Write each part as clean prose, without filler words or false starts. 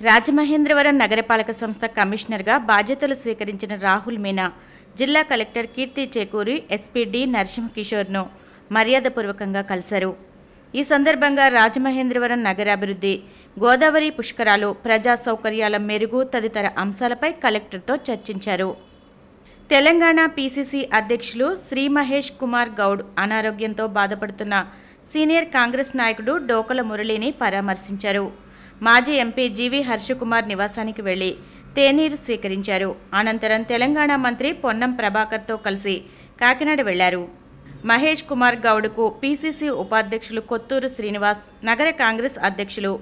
రాజమహేంద్రవరం నగరపాలక సంస్థ కమిషనర్గా బాధ్యతలు స్వీకరించిన రాహుల్ మీనా జిల్లా కలెక్టర్ కీర్తి చేకూరి ఎస్పీ డి నరసింహకిషోర్ను మర్యాదపూర్వకంగా కలిశారు. ఈ సందర్భంగా రాజమహేంద్రవరం నగరాభివృద్ధి, గోదావరి పుష్కరాలు, ప్రజా సౌకర్యాల మెరుగు తదితర అంశాలపై కలెక్టర్తో చర్చించారు. తెలంగాణ పీసీసీ అధ్యక్షులు శ్రీ మహేష్ కుమార్ గౌడ్ అనారోగ్యంతో బాధపడుతున్న సీనియర్ కాంగ్రెస్ నాయకుడు డోకల మురళిని పరామర్శించారు. మాజీ ఎంపీ జీవీ హర్షకుమార్ నివాసానికి వెళ్లి తేనీరు స్వీకరించారు. అనంతరం తెలంగాణ మంత్రి పొన్నం ప్రభాకర్తో కలిసి కాకినాడ వెళ్లారు. మహేష్ కుమార్ గౌడ్కు పీసీసీ ఉపాధ్యక్షులు కొత్తూరు శ్రీనివాస్, నగర కాంగ్రెస్ అధ్యక్షులు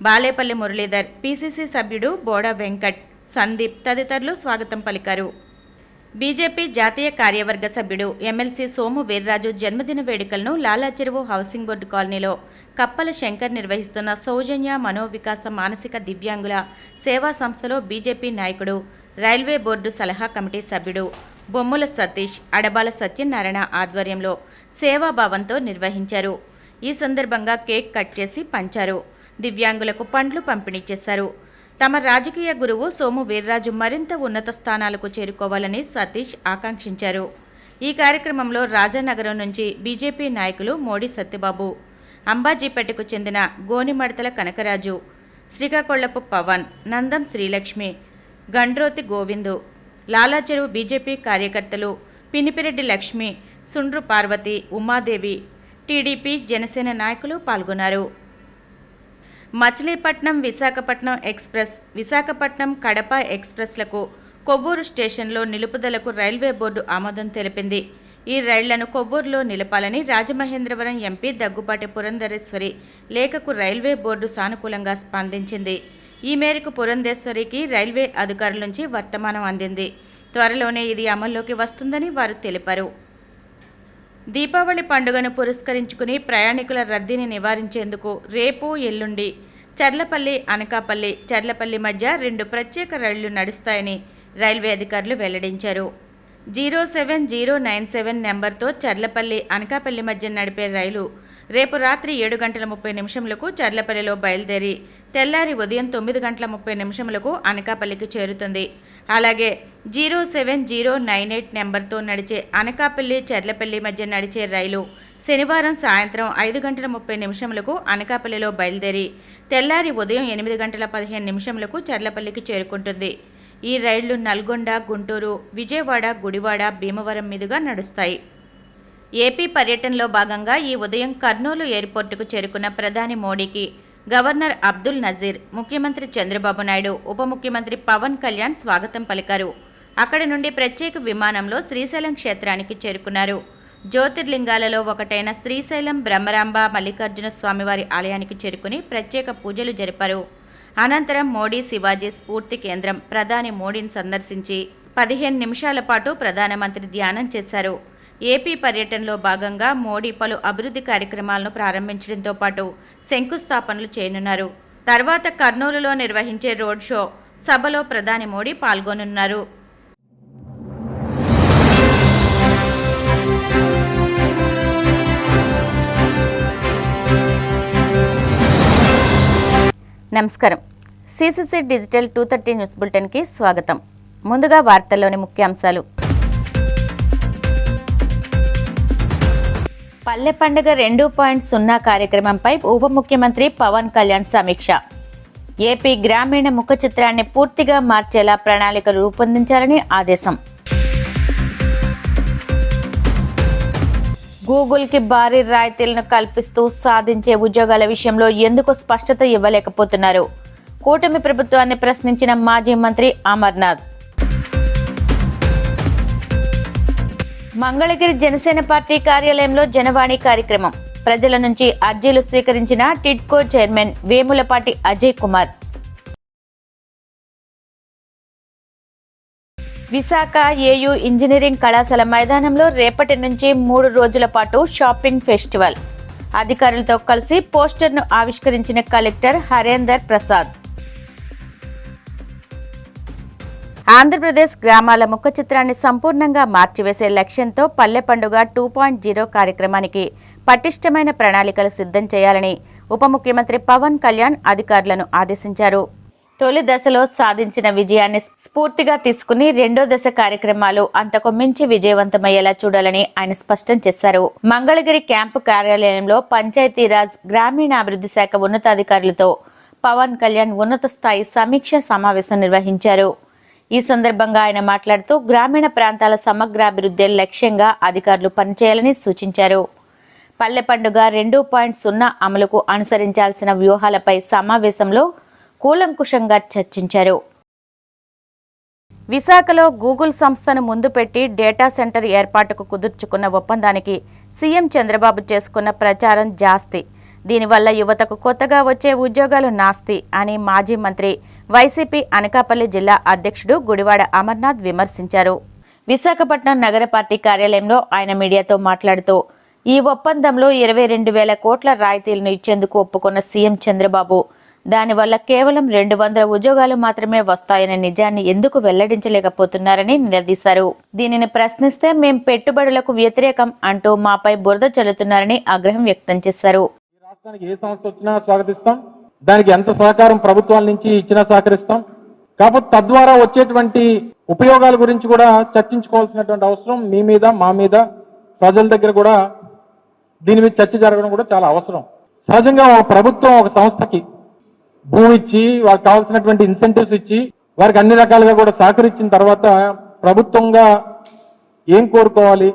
బాలేపల్లి మురళీధర్, పీసీసీ సభ్యుడు బోడా వెంకట్, సందీప్ తదితరులు స్వాగతం పలికారు. బీజేపీ జాతీయ కార్యవర్గ సభ్యుడు ఎమ్మెల్సీ సోము వీర్రాజు జన్మదిన వేడుకలను లాలాచెరువు హౌసింగ్ బోర్డు కాలనీలో కప్పల శంకర్ నిర్వహిస్తున్న సౌజన్య మనోవికాస మానసిక దివ్యాంగుల సేవా సంస్థలో బీజేపీ నాయకుడు, రైల్వే బోర్డు సలహా కమిటీ సభ్యుడు బొమ్ముల సతీష్, అడబాల సత్యనారాయణ ఆధ్వర్యంలో సేవాభావంతో నిర్వహించారు. ఈ సందర్భంగా కేక్ కట్ చేసి పంచారు. దివ్యాంగులకు పండ్లు పంపిణీ చేశారు. తమ రాజకీయ గురువు సోము వీర్రాజు మరింత ఉన్నత స్థానాలకు చేరుకోవాలని సతీష్ ఆకాంక్షించారు. ఈ కార్యక్రమంలో రాజానగరం నుంచి బీజేపీ నాయకులు మోడి సత్యబాబు, అంబాజీపేటకు చెందిన గోనిమడతల కనకరాజు, శ్రీకాకుళపు పవన్, నందం శ్రీలక్ష్మి, గండ్రోతి గోవిందు, లాలాచెరువు బీజేపీ కార్యకర్తలు పినిపిరెడ్డి లక్ష్మి, సుండ్రు పార్వతి, ఉమాదేవి, టీడీపీ జనసేన నాయకులు పాల్గొన్నారు. మచిలీపట్నం విశాఖపట్నం ఎక్స్ప్రెస్, విశాఖపట్నం కడప ఎక్స్ప్రెస్లకు కొవ్వూరు స్టేషన్లో నిలుపుదలకు రైల్వే బోర్డు ఆమోదం తెలిపింది. ఈ రైళ్లను కొవ్వూరులో నిలపాలని రాజమహేంద్రవరం ఎంపీ దగ్గుపాటి పురంధరేశ్వరి లేఖకు రైల్వే బోర్డు సానుకూలంగా స్పందించింది. ఈ మేరకు పురంధేశ్వరికి రైల్వే అధికారుల నుంచి వర్తమానం అందింది. త్వరలోనే ఇది అమల్లోకి వస్తుందని వారు తెలిపారు. దీపావళి పండుగను పురస్కరించుకుని ప్రయాణికుల రద్దీని నివారించేందుకు రేపు, ఎల్లుండి చర్లపల్లి, అనకాపల్లి, చర్లపల్లి మధ్య 2 ప్రత్యేక రైళ్లు నడుస్తాయని రైల్వే అధికారులు వెల్లడించారు. 07097 నెంబర్తో చర్లపల్లి, అనకాపల్లి మధ్య నడిపే రైలు రేపు రాత్రి 7:30 చర్లపల్లిలో బయలుదేరి తెల్లారి ఉదయం 9:30 అనకాపల్లికి చేరుతుంది. అలాగే 07098 నెంబర్తో నడిచే అనకాపల్లి, చర్లపల్లి మధ్య నడిచే రైలు శనివారం సాయంత్రం 5:30 అనకాపల్లిలో బయలుదేరి తెల్లారి ఉదయం 8:15 చర్లపల్లికి చేరుకుంటుంది. ఈ రైళ్లు నల్గొండ, గుంటూరు, విజయవాడ, గుడివాడ, భీమవరం మీదుగా నడుస్తాయి. ఏపీ పర్యటనలో భాగంగా ఈ ఉదయం కర్నూలు ఎయిర్పోర్టుకు చేరుకున్న ప్రధాని మోడీకి గవర్నర్ అబ్దుల్ నజీర్, ముఖ్యమంత్రి చంద్రబాబు నాయుడు, ఉప ముఖ్యమంత్రి పవన్ కళ్యాణ్ స్వాగతం పలికారు. అక్కడి నుండి ప్రత్యేక విమానంలో శ్రీశైలం క్షేత్రానికి చేరుకున్నారు. జ్యోతిర్లింగాలలో ఒకటైన శ్రీశైలం బ్రహ్మరాంబ మల్లికార్జున స్వామివారి ఆలయానికి చేరుకుని ప్రత్యేక పూజలు జరిపారు. అనంతరం మోడీ శివాజీ స్ఫూర్తి కేంద్రం ప్రధాని మోడీని సందర్శించి 15 నిమిషాల పాటు ప్రధానమంత్రి ధ్యానం చేశారు. ఏపీ పర్యటనలో భాగంగా మోడీ పలు అభివృద్ధి కార్యక్రమాలను ప్రారంభించడంతో పాటు శంకుస్థాపనలు చేయనున్నారు. తర్వాత కర్నూలులో నిర్వహించే రోడ్ షో, సభలో ప్రధాని మోడీ పాల్గొనున్నారు. నమస్కారం. సిసిసి డిజిటల్ 230 న్యూస్ బులెటిన్కి స్వాగతం. ముందుగా వార్తల్లోని ముఖ్యాంశాలు. పల్లె పండుగ 2.0 కార్యక్రమంపై ఉప ముఖ్యమంత్రి పవన్ కళ్యాణ్ సమీక్ష. ఏపీ గ్రామీణ ముఖ చిత్రాన్ని పూర్తిగా మార్చేలా ప్రణాళికలు రూపొందించాలని ఆదేశం. గూగుల్కి భారీ రాయితీలను కల్పిస్తూ సాధించే ఉద్యోగాల విషయంలో ఎందుకు స్పష్టత ఇవ్వలేకపోతున్నారు? కూటమి ప్రభుత్వాన్ని ప్రశ్నించిన మాజీ మంత్రి అమర్నాథ్. మంగళగిరి జనసేన పార్టీ కార్యాలయంలో జనవాణి కార్యక్రమం. ప్రజల నుంచి అర్జీలు స్వీకరించిన TIDCO chairman Vemulapati Ajay Kumar. Visakha AU engineering కళాశాల మైదానంలో రేపటి నుంచి 3 రోజుల పాటు షాపింగ్ ఫెస్టివల్. అధికారులతో కలిసి పోస్టర్ను ఆవిష్కరించిన కలెక్టర్ హరేందర్ ప్రసాద్. ఆంధ్రప్రదేశ్ గ్రామాల ముఖ చిత్రాన్ని సంపూర్ణంగా మార్చివేసే లక్ష్యంతో పల్లె పండుగ 2.0 కార్యక్రమానికి పటిష్టమైన ప్రణాళికలు సిద్ధం చేయాలని ఉప ముఖ్యమంత్రి పవన్ కళ్యాణ్ అధికారులను ఆదేశించారు. తొలి దశలో సాధించిన విజయాన్ని స్ఫూర్తిగా తీసుకుని రెండో దశ కార్యక్రమాలు అంతకు మించి విజయవంతమయ్యేలా చూడాలని ఆయన స్పష్టం చేశారు. మంగళగిరి క్యాంపు కార్యాలయంలో పంచాయతీరాజ్ గ్రామీణాభివృద్ధి శాఖ ఉన్నతాధికారులతో పవన్ కళ్యాణ్ ఉన్నత స్థాయి సమీక్ష సమావేశం నిర్వహించారు. ఈ సందర్భంగా ఆయన మాట్లాడుతూ గ్రామీణ ప్రాంతాల సమగ్రాభివృద్ధి లక్ష్యంగా అధికారులు పనిచేయాలని సూచించారు. పల్లె పండుగ 2.0 అమలుకు అనుసరించాల్సిన వ్యూహాలపై సమావేశంలో కూలంకుషంగా చర్చించారు. విశాఖలో గూగుల్ సంస్థను ముందు పెట్టి డేటా సెంటర్ ఏర్పాటుకు కుదుర్చుకున్న ఒప్పందానికి సీఎం చంద్రబాబు చేసుకున్న ప్రచారం జాస్తి. దీనివల్ల యువతకు కొత్తగా వచ్చే ఉద్యోగాలు నాస్తి అని మాజీ మంత్రి వైసీపీ అనకాపల్లి జిల్లా అధ్యక్షుడు గుడివాడ అమర్నాథ్ విమర్శించారు. విశాఖపట్నం నగర పార్టీ కార్యాలయంలో ఆయన మీడియాతో మాట్లాడుతూ ఈ ఒప్పందంలో 22,000 కోట్ల రాయితీలను ఇచ్చేందుకు ఒప్పుకున్న సీఎం చంద్రబాబు దానివల్ల కేవలం 200 ఉద్యోగాలు మాత్రమే వస్తాయనే నిజాన్ని ఎందుకు వెల్లడించలేకపోతున్నారని నిలదీశారు. దీనిని ప్రశ్నిస్తే మేం పెట్టుబడులకు వ్యతిరేకం అంటూ మాపై బురద చల్లుతున్నారని ఆగ్రహం వ్యక్తం చేశారు. రాష్ట్రానికి ఏ సమస్య వచ్చినా స్వాగతిస్తాం, దానికి ఎంత సహకారం ప్రభుత్వాల నుంచి ఇచ్చినా సహకరిస్తాం. కాకపోతే తద్వారా వచ్చేటువంటి ఉపయోగాల గురించి కూడా చర్చించుకోవాల్సినటువంటి అవసరం మీ మీద, మా మీద, ప్రజల దగ్గర కూడా దీని మీద చర్చ జరగడం కూడా చాలా అవసరం. సహజంగా ఒక ప్రభుత్వం ఒక సంస్థకి భూమి ఇచ్చి వారికి కావాల్సినటువంటి ఇన్సెంటివ్స్ ఇచ్చి వారికి అన్ని రకాలుగా కూడా సహకరించిన తర్వాత ప్రభుత్వంగా ఏం కోరుకోవాలి?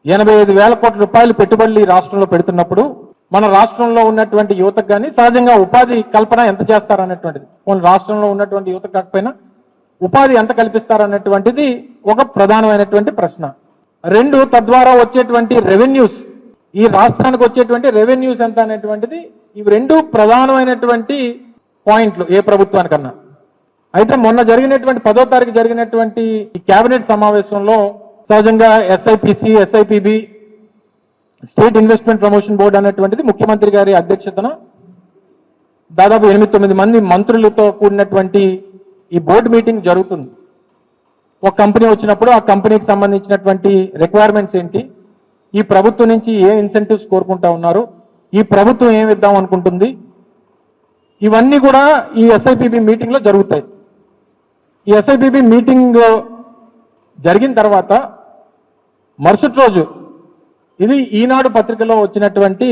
85,000 కోట్ల రూపాయలు పెట్టుబడులు ఈ రాష్ట్రంలో పెడుతున్నప్పుడు మన రాష్ట్రంలో ఉన్నటువంటి యువతకు కానీ సహజంగా ఉపాధి కల్పన ఎంత చేస్తారనేటువంటిది, మన రాష్ట్రంలో ఉన్నటువంటి యువత కాకపోయినా ఉపాధి ఎంత కల్పిస్తారనేటువంటిది ఒక ప్రధానమైనటువంటి ప్రశ్న. 2, తద్వారా వచ్చేటువంటి రెవెన్యూస్, ఈ రాష్ట్రానికి వచ్చేటువంటి రెవెన్యూస్ ఎంత అనేటువంటిది, ఇవి 2 ప్రధానమైనటువంటి పాయింట్లు ఏ ప్రభుత్వానికన్నా. అయితే మొన్న జరిగినటువంటి 10వ తారీఖు జరిగినటువంటి ఈ కేబినెట్ సమావేశంలో సహజంగా SIPC, SIPB, state investment promotion board అనేటువంటిది ముఖ్యమంత్రి గారి అధ్యక్షతన దాదాపు 8-9 మంది మంత్రులతో కూడినటువంటి ఈ బోర్డు మీటింగ్ జరుగుతుంది. ఒక కంపెనీ వచ్చినప్పుడు ఆ కంపెనీకి సంబంధించినటువంటి రిక్వైర్మెంట్స్ ఏంటి, ఈ ప్రభుత్వం నుంచి ఏ ఇన్సెంటివ్స్ కోరుకుంటా ఉన్నారు, ఈ ప్రభుత్వం ఏమి ఇద్దాం అనుకుంటుంది, ఇవన్నీ కూడా ఈ ఎస్ఐపిబి మీటింగ్లో జరుగుతాయి. ఈ ఎస్ఐపిబి మీటింగ్ జరిగిన తర్వాత మరుసటి రోజు ఇది ఈనాడు పత్రికలో వచ్చినటువంటి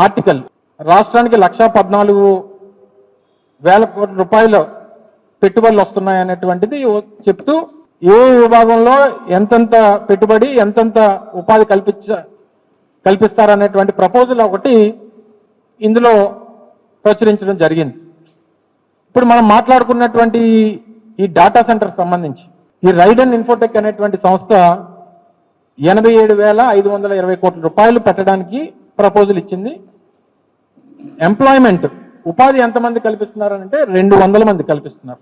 ఆర్టికల్, రాష్ట్రానికి 114,000 కోట్ల రూపాయల పెట్టుబడులు వస్తున్నాయనేటువంటిది చెప్తూ ఏ విభాగంలో ఎంతెంత పెట్టుబడి, ఎంతెంత ఉపాధి కల్పిస్తారనేటువంటి ప్రపోజల్ ఒకటి ఇందులో ప్రచురించడం జరిగింది. ఇప్పుడు మనం మాట్లాడుకున్నటువంటి ఈ డేటా సెంటర్ సంబంధించి ఈ రైడన్ ఇన్ఫోటెక్ అనేటువంటి సంస్థ 87,520 కోట్ల రూపాయలు పెట్టడానికి ప్రపోజల్ ఇచ్చింది. ఎంప్లాయ్మెంట్, ఉపాధి ఎంతమంది కల్పిస్తున్నారంటే 200 మంది కల్పిస్తున్నారు.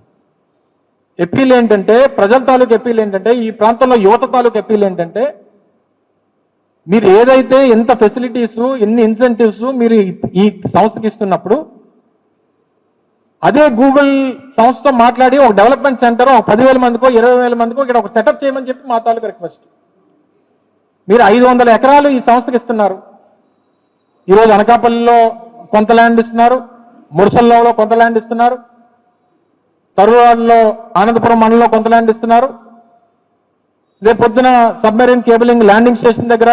అప్పీల్ ఏంటంటే, ప్రజల తాలూకు అప్పీల్ ఏంటంటే, ఈ ప్రాంతంలో యువత తాలూకు అప్పీల్ ఏంటంటే, మీరు ఏదైతే ఎంత ఫెసిలిటీస్, ఎన్ని ఇన్సెంటివ్స్ మీరు ఈ సంస్థకి ఇస్తున్నప్పుడు అదే గూగుల్ సంస్థతో మాట్లాడి ఒక డెవలప్మెంట్ సెంటర్ ఒక 10,000 మందికో 20,000 మందికో ఇక్కడ ఒక సెటప్ చేయమని చెప్పి మా తాలూకు రిక్వెస్ట్. మీరు 500 ఎకరాలు ఈ సంస్థకి ఇస్తున్నారు. ఈరోజు అనకాపల్లిలో కొంత ల్యాండ్ ఇస్తున్నారు, మురసల్లో కొంత ల్యాండ్ ఇస్తున్నారు, తరువాడలో ఆనందపురం మండలంలో కొంత ల్యాండ్ ఇస్తున్నారు. రేపు పొద్దున సబ్మెరీన్ కేబులింగ్ ల్యాండింగ్ స్టేషన్ దగ్గర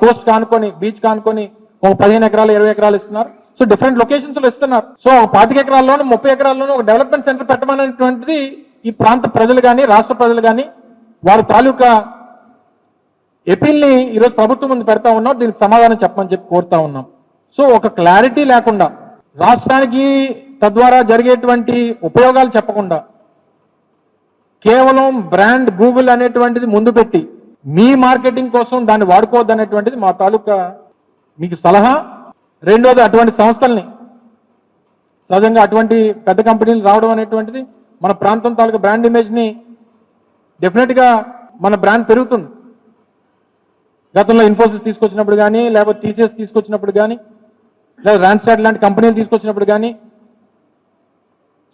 కోస్ట్ కానుకొని, బీచ్ కానుకొని ఒక 15 ఎకరాలు 20 ఎకరాలు ఇస్తున్నారు. సో డిఫరెంట్ లొకేషన్స్ లో ఇస్తున్నారు. సో ఒక 25 ఎకరాల్లోనూ 30 ఎకరాల్లోనూ ఒక డెవలప్మెంట్ సెంటర్ పెట్టమనేటువంటిది ఈ ప్రాంత ప్రజలు కానీ, రాష్ట్ర ప్రజలు కానీ వారి తాలూకా ఎపీల్ని ఈరోజు ప్రభుత్వం ముందు పెడతా ఉన్నాం. దీనికి సమాధానం చెప్పమని చెప్పి కోరుతా ఉన్నాం. సో ఒక క్లారిటీ లేకుండా, రాష్ట్రానికి తద్వారా జరిగేటువంటి ఉపయోగాలు చెప్పకుండా, కేవలం బ్రాండ్ గూగుల్ అనేటువంటిది ముందు పెట్టి మీ మార్కెటింగ్ కోసం దాన్ని వాడుకోవద్దు అనేటువంటిది మా తాలూకా మీకు సలహా. రెండోది, అటువంటి సంస్థల్ని సహజంగా అటువంటి పెద్ద కంపెనీలు రావడం అనేటువంటిది మన ప్రాంతం తాలూకా బ్రాండ్ ఇమేజ్ని డెఫినెట్గా మన బ్రాండ్ పెరుగుతుంది. గతంలో ఇన్ఫోసిస్ తీసుకొచ్చినప్పుడు కానీ, లేకపోతే టీసీఎస్ తీసుకొచ్చినప్పుడు కానీ, లేదా రాన్స్టాడ్ లాంటి కంపెనీలు తీసుకొచ్చినప్పుడు కానీ,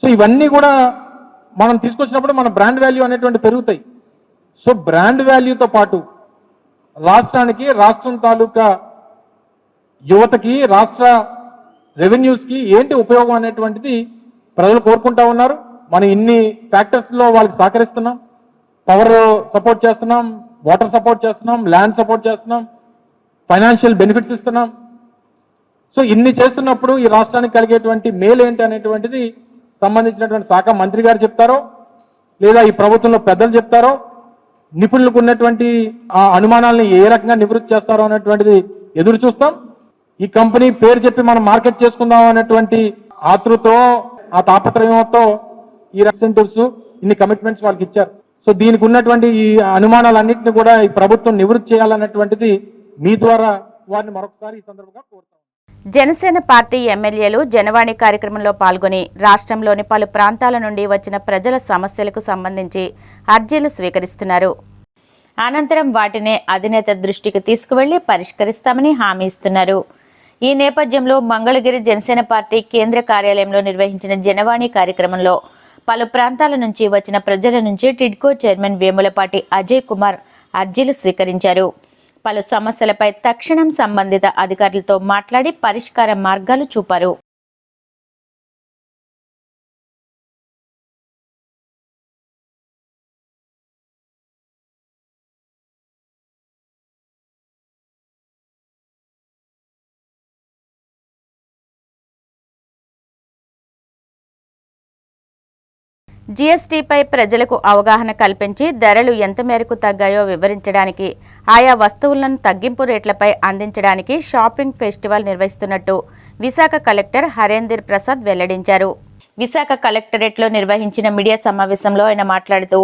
సో ఇవన్నీ కూడా మనం తీసుకొచ్చినప్పుడు మన బ్రాండ్ వాల్యూ అనేటువంటి పెరుగుతాయి. సో బ్రాండ్ వాల్యూతో పాటు రాష్ట్రానికి, రాష్ట్రం తాలూకా యువతకి, రాష్ట్ర రెవెన్యూస్కి ఏంటి ఉపయోగం అనేటువంటిది ప్రజలు కోరుకుంటా ఉన్నారు. మనం ఇన్ని ఫ్యాక్టర్స్లో వాళ్ళకి సహకరిస్తున్నాం. పవర్ సపోర్ట్ చేస్తున్నాం, వాటర్ సపోర్ట్ చేస్తున్నాం, ల్యాండ్ సపోర్ట్ చేస్తున్నాం, ఫైనాన్షియల్ బెనిఫిట్స్ ఇస్తున్నాం. సో ఇన్ని చేస్తున్నప్పుడు ఈ రాష్ట్రానికి కలిగేటువంటి మేలు ఏంటి అనేటువంటిది సంబంధించినటువంటి శాఖ మంత్రి గారు చెప్తారో, లేదా ఈ ప్రభుత్వంలో పెద్దలు చెప్తారో, నిపుణులకు ఉన్నటువంటి ఆ అనుమానాలను ఏ రకంగా నివృత్తి చేస్తారో అనేటువంటిది ఎదురు చూస్తాం. ఈ కంపెనీ పేరు చెప్పి మనం మార్కెట్ చేసుకుందాం అనేటువంటి ఆతృతో, ఆ తాపత్రయంతో ఈ ఇన్సెంటివ్స్, ఇన్ని కమిట్మెంట్స్ వాళ్ళకి ఇచ్చారు. సో దీనికి ఉన్నటువంటి ఈ అనుమానాలన్నింటినీ కూడా ఈ ప్రభుత్వం నివృత్తి చేయాలన్నటువంటిది మీ ద్వారా వారిని మరొకసారి ఈ సందర్భంగా కోరుతాం. జనసేన పార్టీ ఎమ్మెల్యేలు జనవాణి కార్యక్రమంలో పాల్గొని రాష్ట్రంలోని పలు ప్రాంతాల నుండి వచ్చిన ప్రజల సమస్యలకు సంబంధించి అర్జీలు స్వీకరిస్తున్నారు. అనంతరం వాటిని అధినేత దృష్టికి తీసుకువెళ్లి పరిష్కరిస్తామని హామీ ఇస్తున్నారు. ఈ నేపథ్యంలో మంగళగిరి జనసేన పార్టీ కేంద్ర కార్యాలయంలో నిర్వహించిన జనవాణి కార్యక్రమంలో పలు ప్రాంతాల నుంచి వచ్చిన ప్రజల నుంచి టిడ్కో చైర్మన్ వేములపాటి అజయ్ కుమార్ అర్జీలు స్వీకరించారు. పలు సమస్యలపై తక్షణం సంబంధిత అధికారులతో మాట్లాడి పరిష్కార మార్గాలు చూపారు. జీఎస్టీపై ప్రజలకు అవగాహన కల్పించి ధరలు ఎంత మేరకు తగ్గాయో వివరించడానికి, ఆయా వస్తువులను తగ్గింపు రేట్లపై అందించడానికి షాపింగ్ ఫెస్టివల్ నిర్వహిస్తున్నట్టు విశాఖ కలెక్టర్ హరేందర్ ప్రసాద్ వెల్లడించారు. విశాఖ కలెక్టరేట్లో నిర్వహించిన మీడియా సమావేశంలో ఆయన మాట్లాడుతూ,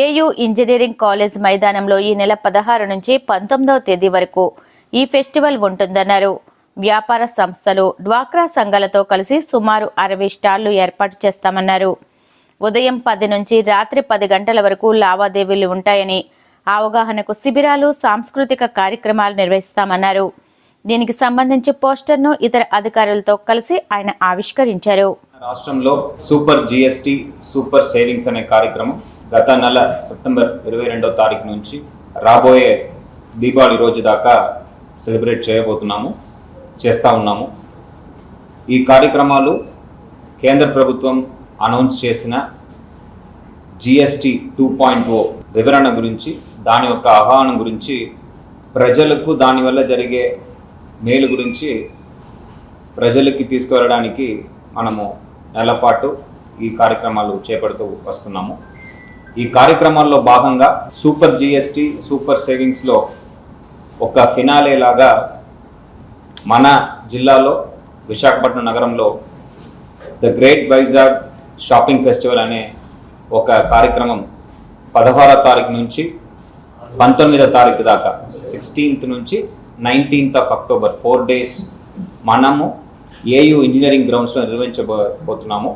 ఏయూ ఇంజనీరింగ్ కాలేజ్ మైదానంలో ఈ నెల 16 నుంచి 19వ తేదీ వరకు ఈ ఫెస్టివల్ ఉంటుందన్నారు. వ్యాపార సంస్థలు, డ్వాక్రా సంఘాలతో కలిసి సుమారు 60 స్టాళ్లు ఏర్పాటు చేస్తామన్నారు. ఉదయం 10 నుంచి రాత్రి 10 గంటల వరకు లావాదేవీలు ఉంటాయని, అవగాహనకు శిబిరాలు, సాంస్కృతిక కార్యక్రమాలు నిర్వహిస్తామన్నారు. దీనికి సంబంధించి పోస్టర్ను ఇతర అధికారులతో కలిసి ఆయన ఆవిష్కరించారు. రాష్ట్రంలో సూపర్ జీఎస్టీ సూపర్ సేవింగ్స్ అనే కార్యక్రమం గత నెల సెప్టెంబర్ 22వ తారీఖు నుంచి రాబోయే దీపావళి రోజు దాకా సెలబ్రేట్ చేస్తా ఉన్నాము. ఈ కార్యక్రమాలు కేంద్ర ప్రభుత్వం అనౌన్స్ చేసిన జిఎస్టీ 2.0 వివరణ గురించి, దాని యొక్క ఆహ్వాన గురించి, ప్రజలకు దానివల్ల జరిగే మేలు గురించి ప్రజలకి తీసుకువెళ్ళడానికి మనము నెలపాటు ఈ కార్యక్రమాలు చేపడుతూ వస్తున్నాము. ఈ కార్యక్రమాల్లో భాగంగా సూపర్ జిఎస్టీ సూపర్ సేవింగ్స్లో ఒక ఫినాలే లాగా మన జిల్లాలో విశాఖపట్నం నగరంలో the great Vizag shopping festival అనే ఒక కార్యక్రమం 16వ తారీఖు నుంచి 19వ తారీఖు దాకా 16th నుంచి 19th of October 4 days మనము ఏయూ ఇంజనీరింగ్ గ్రౌండ్స్లో నిర్వహించబోతున్నాము.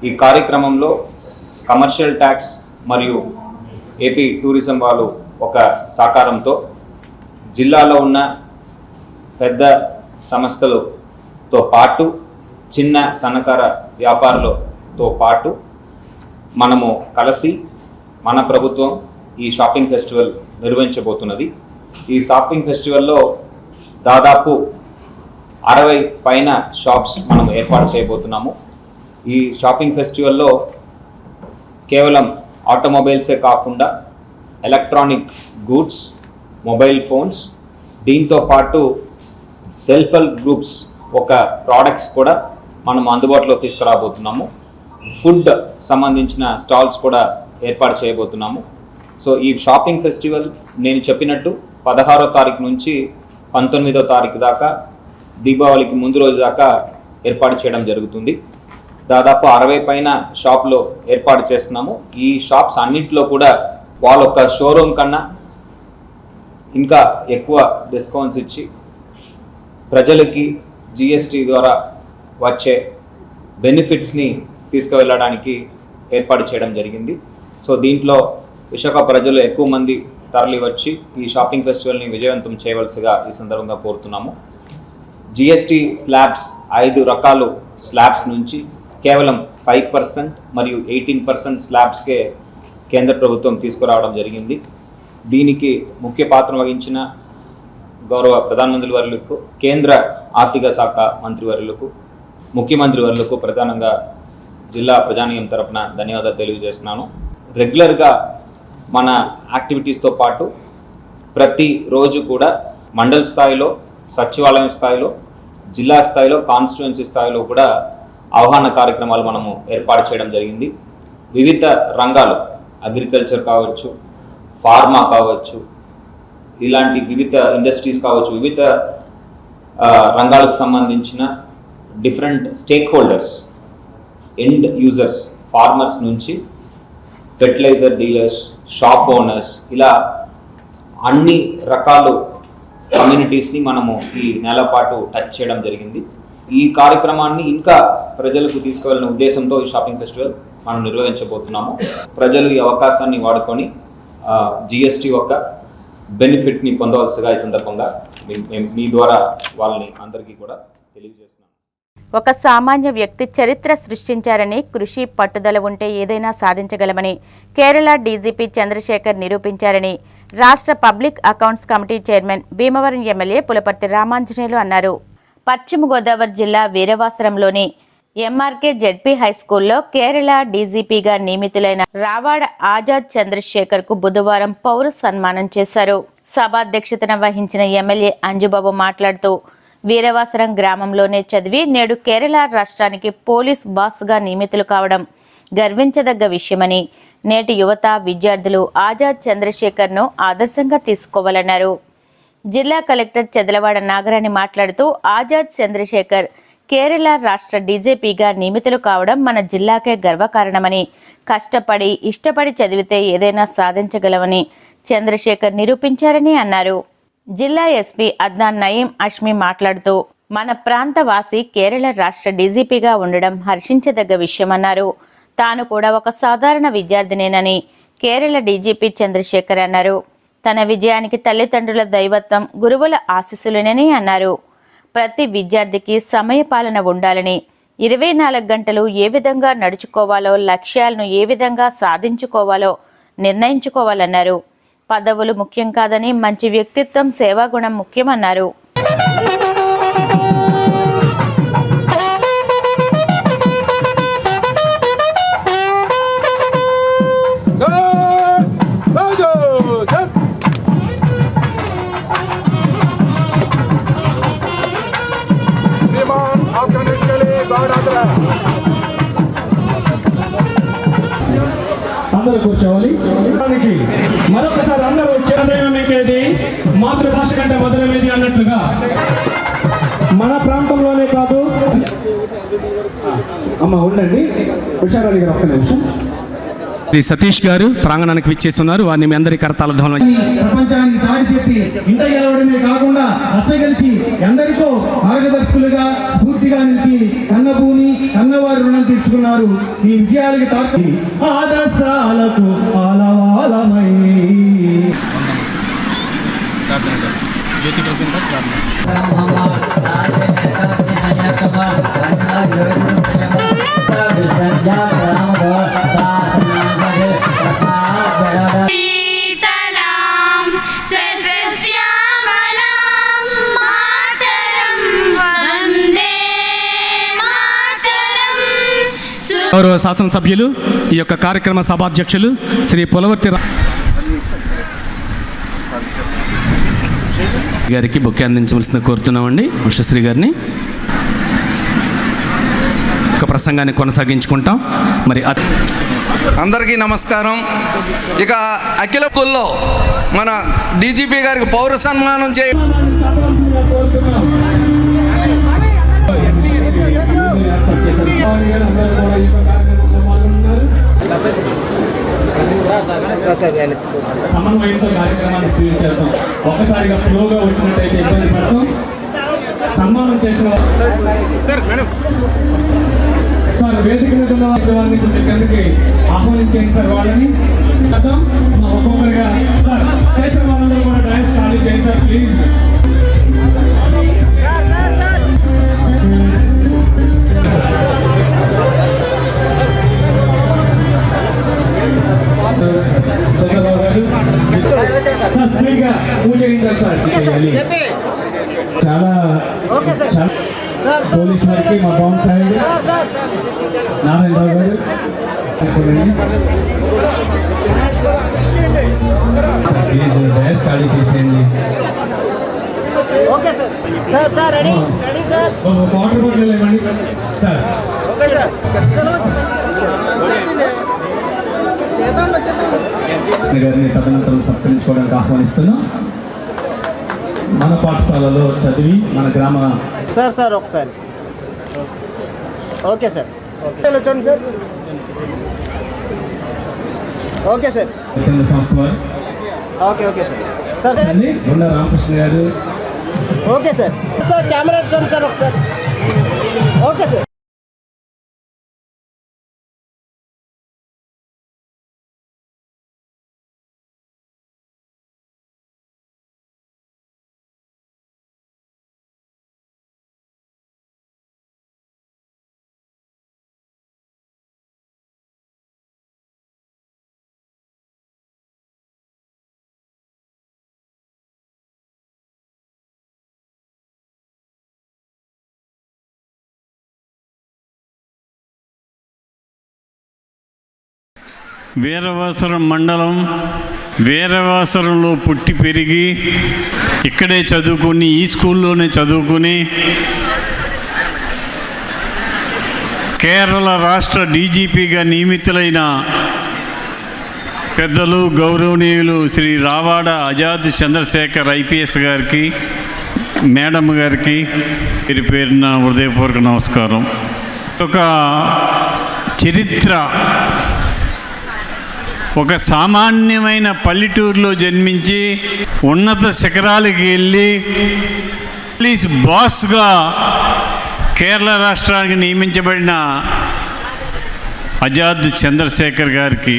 ఈ కార్యక్రమంలో కమర్షియల్ ట్యాక్స్ మరియు ఏపీ టూరిజం వాళ్ళు ఒక సహకారంతో జిల్లాలో ఉన్న పెద్ద సంస్థలతో పాటు చిన్న సన్నకార వ్యాపారులతో పాటు మనము కలిసి మన ప్రభుత్వం ఈ షాపింగ్ ఫెస్టివల్ నిర్వహించబోతున్నది. ఈ షాపింగ్ ఫెస్టివల్లో దాదాపు 60 పైన షాప్స్ మనం ఏర్పాటు చేయబోతున్నాము. ఈ షాపింగ్ ఫెస్టివల్లో కేవలం ఆటోమొబైల్సే కాకుండా ఎలక్ట్రానిక్ గూడ్స్, మొబైల్ ఫోన్స్, దీంతో పాటు సెల్ఫ్ హెల్ప్ గ్రూప్స్ ఒక ప్రోడక్ట్స్ కూడా మనం అందుబాటులో తీసుకురాబోతున్నాము. ఫుడ్ సంబంధించిన స్టాల్స్ కూడా ఏర్పాటు చేయబోతున్నాము. సో ఈ షాపింగ్ ఫెస్టివల్ నేను చెప్పినట్టు 16వ తారీఖు నుంచి 19వ తారీఖు దాకా, దీపావళికి ముందు రోజు దాకా ఏర్పాటు చేయడం జరుగుతుంది. దాదాపు 60 పైన షాప్లో ఏర్పాటు చేస్తున్నాము. ఈ షాప్స్ అన్నింటిలో కూడా వాళ్ళ ఒక షోరూమ్ కన్నా ఇంకా ఎక్కువ డిస్కౌంట్స్ ఇచ్చి ప్రజలకి జిఎస్టీ ద్వారా వచ్చే బెనిఫిట్స్ని తీసుకువెళ్ళడానికి ఏర్పాటు చేయడం జరిగింది. సో దీంట్లో విశాఖ ప్రజలు ఎక్కువ మంది తరలి వచ్చి ఈ షాపింగ్ ఫెస్టివల్ని విజయవంతం చేయవలసిగా ఈ సందర్భంగా కోరుతున్నాము. జిఎస్టీ స్లాబ్స్ 5 రకాలు స్లాబ్స్ నుంచి కేవలం 5% మరియు 18% స్లాబ్స్కే కేంద్ర ప్రభుత్వం తీసుకురావడం జరిగింది. దీనికి ముఖ్య పాత్ర వహించిన గౌరవ ప్రధానమంత్రి వర్యులకు, కేంద్ర ఆర్థిక శాఖ మంత్రి వర్యులకు, ముఖ్యమంత్రి వర్యులకు ప్రధానంగా జిల్లా ప్రజానీయం తరపున ధన్యవాదాలు తెలియజేస్తున్నాను. రెగ్యులర్గా మన యాక్టివిటీస్తో పాటు ప్రతిరోజు కూడా మండల స్థాయిలో, సచివాలయం స్థాయిలో, జిల్లా స్థాయిలో, కాన్స్టిట్యుయెన్సీ స్థాయిలో కూడా అవగాహన కార్యక్రమాలు మనము ఏర్పాటు చేయడం జరిగింది. వివిధ రంగాలు, అగ్రికల్చర్ కావచ్చు, ఫార్మా కావచ్చు, ఇలాంటి వివిధ ఇండస్ట్రీస్ కావచ్చు, వివిధ రంగాలకు సంబంధించిన different stake holders, end users, farmers నుంచి ఫెర్టిలైజర్ డీలర్స్, షాప్ ఓనర్స్, ఇలా అన్ని రకాల కమ్యూనిటీస్ని మనము ఈ నెల పాటు టచ్ చేయడం జరిగింది. ఈ కార్యక్రమాన్ని ఇంకా ప్రజలకు తీసుకువెళ్ళిన ఉద్దేశంతో ఈ షాపింగ్ ఫెస్టివల్ మనం నిర్వహించబోతున్నాము. ప్రజలు ఈ అవకాశాన్ని వాడుకొని జిఎస్టీ యొక్క బెనిఫిట్ని పొందవలసిగా ఈ సందర్భంగా మీ ద్వారా వాళ్ళని అందరికీ కూడా తెలియజేస్తున్నాను. ఒక సామాన్య వ్యక్తి చరిత్ర సృష్టించారని, కృషి పట్టుదల ఉంటే ఏదైనా సాధించగలమని కేరళ డీజీపీ చంద్రశేఖర్ నిరూపించారని రాష్ట్ర public accounts committee chairman Bhimavaram MLA Pulaparthi Ramanjaneyulu అన్నారు. పశ్చిమ గోదావరి జిల్లా వీరవాసరంలోని ఎంఆర్కే జెడ్పీ హైస్కూల్లో కేరళ డీజీపీగా నియమితులైన రావాడ ఆజాద్ చంద్రశేఖర్ కు బుధవారం పౌర సన్మానం చేశారు. సభాధ్యక్షతన వహించిన ఎమ్మెల్యే అంజుబాబు మాట్లాడుతూ, వీరవాసరం గ్రామంలోనే చదివి నేడు కేరళ రాష్ట్రానికి పోలీస్ బాస్గా నియమితులు కావడం గర్వించదగ్గ విషయమని, నేటి యువత, విద్యార్థులు ఆజాద్ చంద్రశేఖర్ను ఆదర్శంగా తీసుకోవాలన్నారు. జిల్లా కలెక్టర్ చెదలవాడ నాగరాణి మాట్లాడుతూ, ఆజాద్ చంద్రశేఖర్ కేరళ రాష్ట్ర డీజీపీగా నియమితులు కావడం మన జిల్లాకే గర్వకారణమని, కష్టపడి ఇష్టపడి చదివితే ఏదైనా సాధించగలవని చంద్రశేఖర్ నిరూపించారని అన్నారు. జిల్లా ఎస్పీ అద్నాన్ నయీం అష్మి మాట్లాడుతూ, మన ప్రాంత వాసి కేరళ రాష్ట్ర డీజీపీగా ఉండడం హర్షించదగ్గ విషయమన్నారు. తాను కూడా ఒక సాధారణ విద్యార్థినేనని కేరళ డీజీపీ చంద్రశేఖర్ అన్నారు. తన విజయానికి తల్లిదండ్రుల దైవత్వం, గురువుల ఆశీస్సులేనని అన్నారు. ప్రతి విద్యార్థికి సమయపాలన ఉండాలని, 24 గంటలు ఏ విధంగా నడుచుకోవాలో, లక్ష్యాలను ఏ విధంగా సాధించుకోవాలో నిర్ణయించుకోవాలన్నారు. పదవులు ముఖ్యం కాదని, మంచి వ్యక్తిత్వం, సేవాగుణం ముఖ్యమన్నారు. అందరూ కూర్చోవాలి. మరొకసారి అందరూ వచ్చేది మాతృభాష కంటే మధురమేది అన్నట్లుగా మన ప్రాంతంలోనే కాదు. అమ్మ ఉండండి, హుషారాణి గారు ఒక్క నిమిషం. సతీష్ గారు ప్రాంగణానికి విచ్చేస్తున్నారు. వారిని మీ అందరి కరతాళ ధ్వనులు. ప్రపంచానికి దాడి చెప్పి ఇంట గెలవడమే కాకుండా రచ్చగలిచి ఎందరికో మార్గదర్శకులుగా పూర్తిగా నిలిచి కన్నభూమి, కన్నవారి రుణం తీర్చుకున్నారు. ఈ విజయాలకి తాకి ఆదర్శాలకు ఆలవాలమై జ్యోతి ప్రచండ గౌరవ శాసనసభ్యులు, ఈ యొక్క కార్యక్రమ సభాధ్యక్షులు శ్రీ పులవర్తి గారికి బొకే అందించవలసిన కోరుతున్నామండి. ఉషశ్రీ గారిని ఒక ప్రసంగాన్ని కొనసాగించుకుంటాం. మరి అందరికీ నమస్కారం. ఇక అఖిల స్కూల్లో మన డీజీపీ గారికి పౌర సన్మానం సమన్వయంతో కార్యక్రమాన్ని స్పీడ్ చేద్దాం. ఒకసారిగా ఫ్లోగా వచ్చినట్టయితే ఇబ్బంది పడతాం. సన్మానం చేసిన సార్ వేదిక మీద ఉన్న వారిని కిందకి ఆహ్వానించండి సార్. వాళ్ళని ఒక్కొక్కరిగా సార్ చేసిన వాళ్ళందరూ కూడా డాన్స్ ఖాళీ చేయండి సార్ ప్లీజ్. సార్ స్పీడ్గా పూజ చేయించాలి సార్. చేయాలి. చాలా పోలీస్ వారికి మా బాగుంటాయి. నారాయణరావు గారు ప్లీజ్ డయాస్ ఖాళీ చేసేయండి. Okay sir. Sir ready sir. Water bottle ఇవ్వండి సార్. Okay sir. గారిని తదనంతరం సత్కరించుకోవడానికి ఆహ్వానిస్తున్నాం. మన పాఠశాలలో చదివి మన గ్రామ సార్ ఒకసారి. Okay sir. చూడండి సార్. Okay sir. కేంద్ర సంస్థ వారు okay sir. Sir Gunda Ramakrishna గారు. Okay sir. కెమెరా చూడండి సార్ ఒకసారి. Okay sir. వీరవాసరం మండలం, వీరవాసరంలో పుట్టి పెరిగి ఇక్కడే చదువుకుని, ఈ స్కూల్లోనే చదువుకుని కేరళ రాష్ట్ర డీజీపీగా నియమితులైన పెద్దలు గౌరవనీయులు శ్రీ రావాడ ఆజాద్ చంద్రశేఖర్ ఐపీఎస్ గారికి, మేడం గారికి పేరు పేరున హృదయపూర్వక నమస్కారం. ఒక చరిత్ర, ఒక సామాన్యమైన పల్లెటూరులో జన్మించి ఉన్నత శిఖరాలకి వెళ్ళి పోలీస్ బాస్గా కేరళ రాష్ట్రానికి నియమించబడిన ఆజాద్ చంద్రశేఖర్ గారికి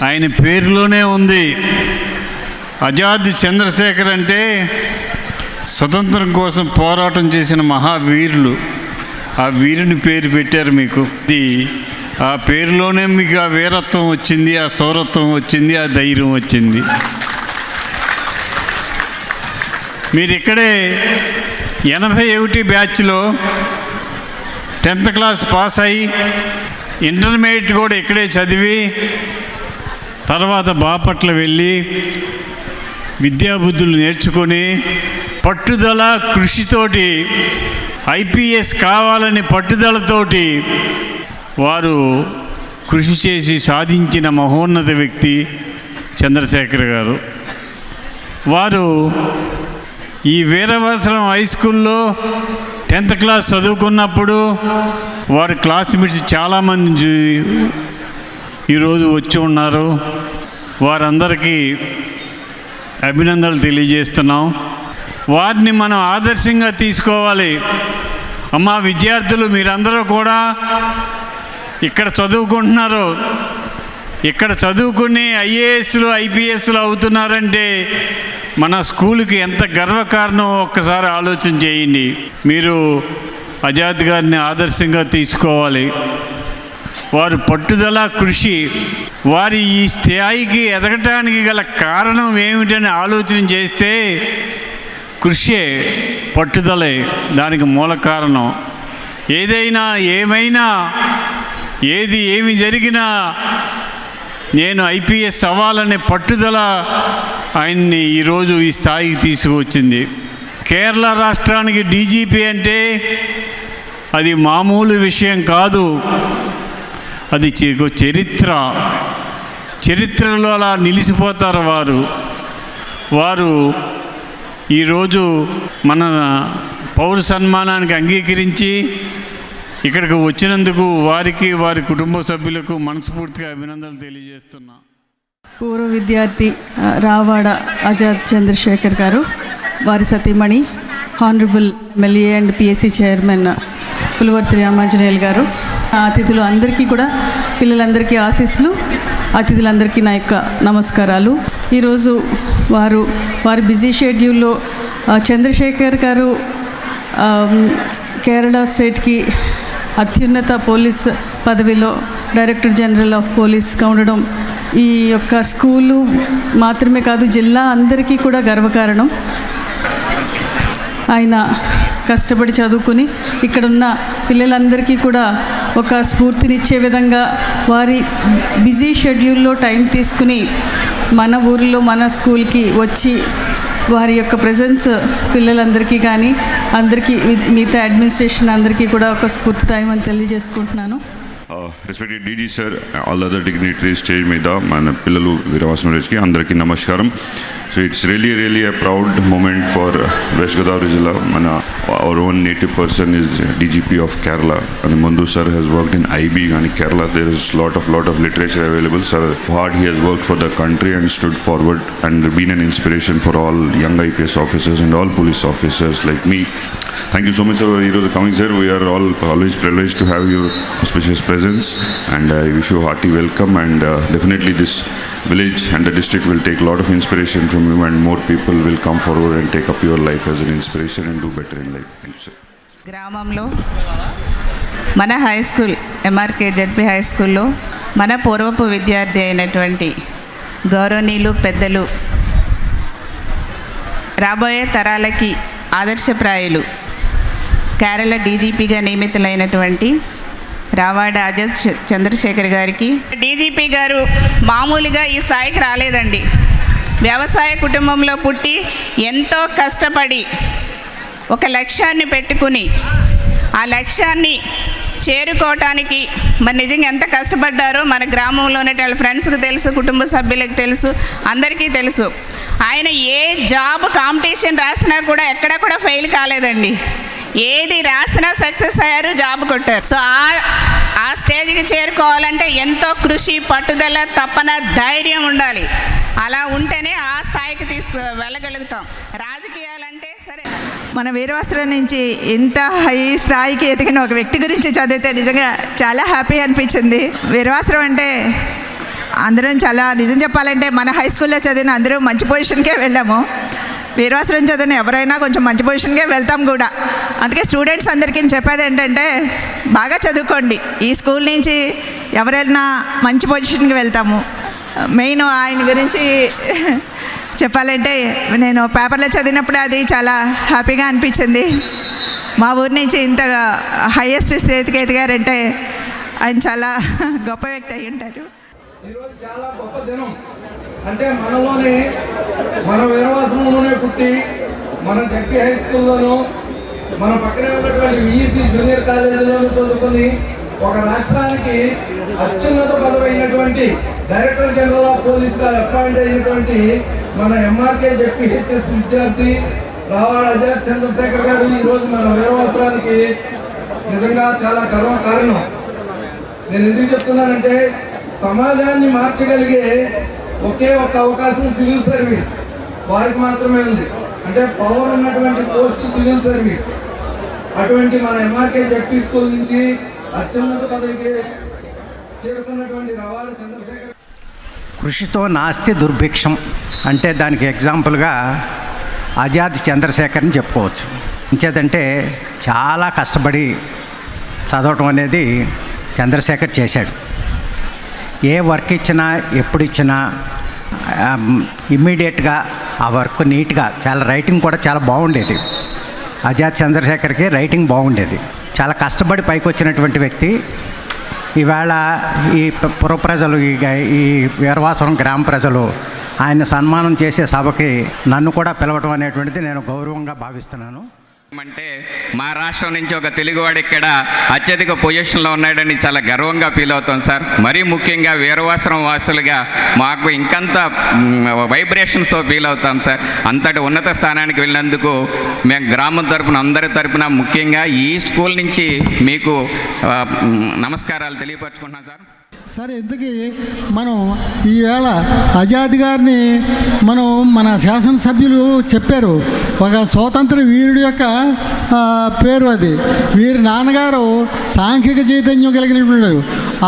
ఆయన పేరులోనే ఉంది. ఆజాద్ చంద్రశేఖర్ అంటే స్వతంత్రం కోసం పోరాటం చేసిన మహావీరులు. ఆ వీరుని పేరు పెట్టారు మీకు. ఇది ఆ పేరులోనే మీకు ఆ వీరత్వం వచ్చింది, ఆ శౌరత్వం వచ్చింది, ఆ ధైర్యం వచ్చింది. మీరు ఇక్కడే 81 బ్యాచ్లో 10th క్లాస్ పాస్ అయ్యి ఇంటర్మీడియట్ కూడా ఇక్కడే చదివి తర్వాత బాపట్ల వెళ్ళి విద్యాబుద్ధులు నేర్చుకొని పట్టుదల కృషితోటి ఐపీఎస్ కావాలని పట్టుదలతోటి వారు కృషి చేసి సాధించిన మహోన్నత వ్యక్తి చంద్రశేఖర్ గారు. వారు ఈ వీరవాసరం హై స్కూల్లో 10th క్లాస్ చదువుకున్నప్పుడు వారి క్లాస్మేట్స్ చాలామంది ఈరోజు వచ్చి ఉన్నారు. వారందరికీ అభినందనలు తెలియజేస్తున్నాం. వారిని మనం ఆదర్శంగా తీసుకోవాలి. అమ్మా విద్యార్థులు, మీరందరూ కూడా ఇక్కడ చదువుకుంటున్నారు. ఇక్కడ చదువుకుని ఐఏఎస్లు ఐపీఎస్లు అవుతున్నారంటే మన స్కూల్కి ఎంత గర్వకారణం ఒక్కసారి ఆలోచన చేయండి. మీరు ఆజాద్ గారిని ఆదర్శంగా తీసుకోవాలి. వారు పట్టుదల కృషి, వారి ఈ స్థాయికి ఎదగటానికి గల కారణం ఏమిటని ఆలోచన చేస్తే కృషే, పట్టుదలే దానికి మూల కారణం. ఏమైనా ఏమి జరిగినా నేను ఐపీఎస్ అవ్వాలనే పట్టుదల ఆయన్ని ఈరోజు ఈ స్థాయికి తీసుకువచ్చింది. కేరళ రాష్ట్రానికి డీజీపీ అంటే అది మామూలు విషయం కాదు. అది చరిత్రలో అలా నిలిచిపోతారు వారు ఈరోజు మన పౌర సన్మానానికి అంగీకరించి ఇక్కడికి వచ్చినందుకు వారికి, వారి కుటుంబ సభ్యులకు మనస్ఫూర్తిగా అభినందనలు తెలియజేస్తున్నా. పూర్వ విద్యార్థి రావాడ ఆజాద్ చంద్రశేఖర్ గారు, వారి సతీమణి honourable MLA and PSC chairman Pulavarthi Ramanjaneyulu గారు, అతిథులు అందరికీ కూడా, పిల్లలందరికీ ఆశీస్సులు, అతిథులందరికీ నా యొక్క నమస్కారాలు. ఈరోజు వారి బిజీ షెడ్యూల్లో చంద్రశేఖర్ గారు కేరళ స్టేట్కి అత్యున్నత పోలీస్ పదవిలో డైరెక్టర్ జనరల్ ఆఫ్ పోలీస్గా ఉండడం ఈ యొక్క స్కూలు మాత్రమే కాదు, జిల్లా అందరికీ కూడా గర్వకారణం. ఆయన కష్టపడి చదువుకుని ఇక్కడున్న పిల్లలందరికీ కూడా ఒక స్ఫూర్తినిచ్చే విధంగా వారి బిజీ షెడ్యూల్లో టైం తీసుకుని మన ఊరిలో మన స్కూల్కి వచ్చి వారి యొక్క ప్రెజెన్స్ పిల్లలందరికీ కానీ అందరికీ మిగతా అడ్మినిస్ట్రేషన్ అందరికీ కూడా ఒక స్ఫూర్తిదాయమని తెలియజేసుకుంటున్నాను. Respected DG sir, all other dignitaries stage మీద మన పిల్లలు వీరవాసం రోజుకి అందరికీ నమస్కారం. So it's really a proud moment for West Godavari జిల్లా. మన our own native person is DGP of Kerala and Mandu sir has worked in IB and Kerala. There is lot of literature available. Sir, hard he has worked for the country and stood forward and been an inspiration for all young IPS officers and all police officers like me. Thank you so much for coming, sir. We are all always privileged to have your auspicious presence, and I wish you a hearty welcome. And definitely this village and the district will take a lot of inspiration from you, and more people will come forward and take up your life as an inspiration and do better in life. Thank you, sir. గ్రామంలో మన high school MRK ZP high స్కూల్లో మన పూర్వపు విద్యార్థి అయినటువంటి గౌరవనీయులు పెద్దలు, రాబోయే తరాలకి ఆదర్శప్రాయులు, కేరళ డీజీపీగా నియమితులైనటువంటి రావాడ అజాద్ చంద్రశేఖర్ గారికి. డీజీపీ గారు మామూలుగా ఈ స్థాయికి రాలేదండి. వ్యవసాయ కుటుంబంలో పుట్టి ఎంతో కష్టపడి ఒక లక్ష్యాన్ని పెట్టుకుని ఆ లక్ష్యాన్ని చేరుకోవటానికి మరి నిజంగా ఎంత కష్టపడ్డారో మన గ్రామంలోనే వాళ్ళ ఫ్రెండ్స్కి తెలుసు, కుటుంబ సభ్యులకు తెలుసు, అందరికీ తెలుసు. ఆయన ఏ జాబ్ కాంపిటీషన్ రాసినా కూడా ఎక్కడా కూడా ఫెయిల్ కాలేదండి. ఏది రాసినా సక్సెస్ అయ్యారు, జాబ్ కొట్టారు. సో ఆ స్టేజ్కి చేరుకోవాలంటే ఎంతో కృషి, పట్టుదల, తపన, ధైర్యం ఉండాలి. అలా ఉంటేనే ఆ స్థాయికి వెళ్ళగలుగుతాం. రాజకీయాలంటే సరే, మన వీరవాసరం నుంచి ఇంత హై స్థాయికి ఎదిగిన ఒక వ్యక్తి గురించి చదివితే నిజంగా చాలా హ్యాపీ అనిపించింది. వీరవాసరం అంటే అందరం చాలా, నిజం చెప్పాలంటే మన హై స్కూల్లో చదివిన అందరూ మంచి పొజిషన్కే వెళ్ళాము. వీరవాసరం చదివిన ఎవరైనా కొంచెం మంచి పొజిషన్కే వెళ్తాం కూడా. అందుకే స్టూడెంట్స్ అందరికీ చెప్పేది ఏంటంటే బాగా చదువుకోండి. ఈ స్కూల్ నుంచి ఎవరైనా మంచి పొజిషన్కి వెళ్తాము. మెయిన్ ఆయన గురించి చెప్పాలంటే నేను పేపర్లో చదివినప్పుడు అది చాలా హ్యాపీగా అనిపించింది. మా ఊరి నుంచి ఇంతగా హైయెస్ట్ స్థితికి ఎదిగారంటే ఆయన చాలా గొప్ప వ్యక్తి అయి ఉంటారు. ఈరోజు చాలా గొప్ప దినం. అంటే మనలోనే, మన వీరవాసంలోనే పుట్టి మన జడ్పీ హై స్కూల్లోనూ మన పక్కనే ఉన్నటువంటి విఈసి జూనియర్ కాలేజీలోనూ చదువుకొని ఒక రాష్ట్రానికి అత్యున్నత పదవి అయినటువంటి డైరెక్టర్ జనరల్ ఆఫ్ పోలీస్గా అపాయింట్ అయినటువంటి మన ఎంఆర్కే జడ్పీ హెచ్ఎస్ విద్యార్థి రావాడ అజాద్ చంద్రశేఖర్ గారు ఈరోజు మన వీరవాసరానికి నిజంగా చాలా గర్వకారణం. నేను ఎందుకు చెప్తున్నానంటే సమాజాన్ని మార్చగలిగే ఒకే ఒక అవకాశం సివిల్ సర్వీస్ వారికి మాత్రమే ఉంది. అంటే పవర్ ఉన్నటువంటి పోస్ట్ సివిల్ సర్వీస్. అటువంటి మన ఎంఆర్కే జడ్పీ స్కూల్ నుంచి అత్యున్నత పదవికి చేరుకున్నటువంటి రావాడ చంద్రశేఖర్. కృషితో నాస్తి దుర్భిక్షం అంటే దానికి ఎగ్జాంపుల్గా అజాద్ చంద్రశేఖర్ని చెప్పుకోవచ్చు. ఇంచేదంటే చాలా కష్టపడి చదవటం అనేది చంద్రశేఖర్ చేశాడు. ఏ వర్క్ ఇచ్చినా, ఎప్పుడు ఇచ్చినా ఇమ్మీడియట్గా ఆ వర్క్ నీట్గా, చాలా రైటింగ్ కూడా చాలా బాగుండేది. అజాద్ చంద్రశేఖర్కి రైటింగ్ బాగుండేది. చాలా కష్టపడి పైకి వచ్చినటువంటి వ్యక్తి. ఈవేళ ఈ పుర ప్రజలు, ఈ వీరవాసరం గ్రామ ప్రజలు ఆయన సన్మానం చేసే సభకి నన్ను కూడా పిలవటం అనేటువంటిది నేను గౌరవంగా భావిస్తున్నాను. అంటే మా రాష్ట్రం నుంచి ఒక తెలుగువాడు ఇక్కడ అత్యధిక పొజిషన్లో ఉన్నాడని చాలా గర్వంగా ఫీల్ అవుతాం సార్. మరీ ముఖ్యంగా వీరవాసరం వాసులుగా మాకు ఇంకంత వైబ్రేషన్స్తో ఫీల్ అవుతాం సార్. అంతటి ఉన్నత స్థానానికి వెళ్ళినందుకు మేము గ్రామం తరపున, అందరి తరపున, ముఖ్యంగా ఈ స్కూల్ నుంచి మీకు నమస్కారాలు తెలియపరచుకుంటున్నాం సార్. సరే, ఇంతకీ మనం ఈవేళ ఆజాద్ గారిని మన శాసనసభ్యులు చెప్పారు. ఒక స్వాతంత్ర వీరుడి యొక్క పేరు అది. వీరి నాన్నగారు సాంఘిక చైతన్యం కలిగినటువంటి